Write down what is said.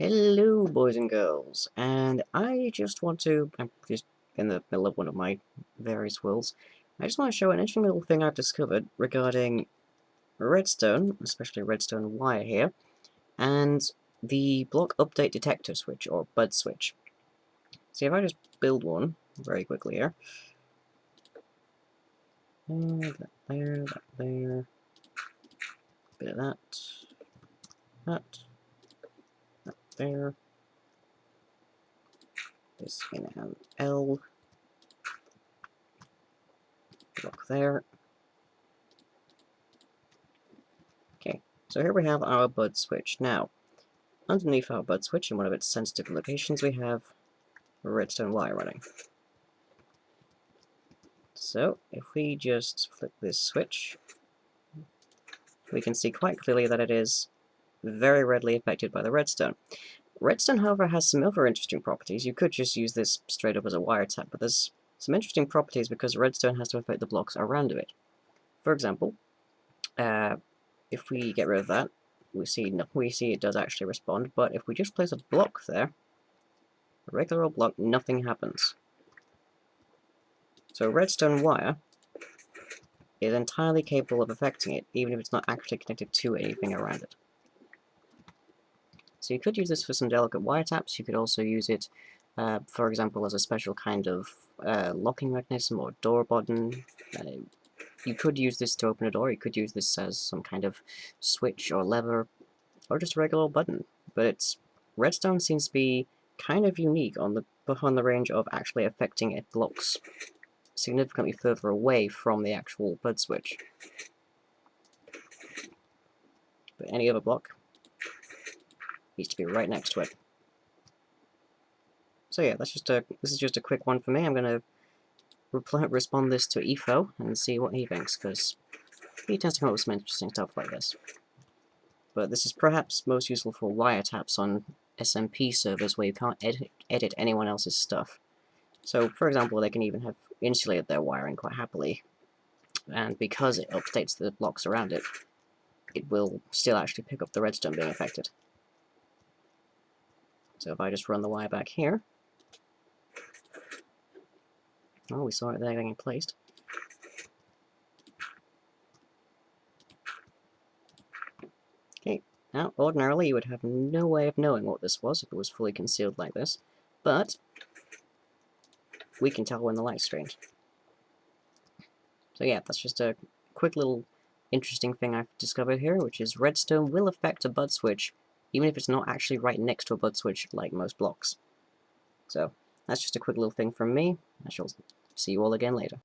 Hello, boys and girls, and I'm just in the middle of one of my various worlds. I just want to show an interesting little thing I've discovered regarding redstone, especially redstone wire here, and the block update detector switch, or bud switch. See, if I just build one very quickly here, that there, bit of that there, this in an L, block there. Okay, so here we have our bud switch. Now, underneath our bud switch, in one of its sensitive locations, we have redstone wire running. So, if we just flick this switch, we can see quite clearly that it is very readily affected by the redstone. Redstone, however, has some other interesting properties. You could just use this straight up as a wiretap, but there's some interesting properties because redstone has to affect the blocks around it. For example, if we get rid of that, we see it does actually respond, but if we just place a block there, a regular old block, nothing happens. So redstone wire is entirely capable of affecting it, even if it's not actually connected to anything around it. So you could use this for some delicate wiretaps. You could also use it, for example, as a special kind of locking mechanism or door button. You could use this to open a door. You could use this as some kind of switch or lever, or just a regular button. But redstone seems to be kind of unique on the range of actually affecting it blocks significantly further away from the actual bud switch. But any other block needs to be right next to it. So yeah, this is just a quick one for me. I'm gonna respond this to Etho and see what he thinks, because he tends to come up with some interesting stuff like this. But this is perhaps most useful for wiretaps on SMP servers where you can't edit anyone else's stuff. So, for example, they can even have insulated their wiring quite happily, and because it updates the blocks around it, it will still actually pick up the redstone being affected. So if I just run the wire back here, oh, we saw it there getting placed. Okay, now ordinarily you would have no way of knowing what this was if it was fully concealed like this, but we can tell when the light's strange. So yeah, that's just a quick little interesting thing I've discovered here, which is redstone will affect a bud switch, even if it's not actually right next to a bud switch like most blocks. So that's just a quick little thing from me. I shall see you all again later.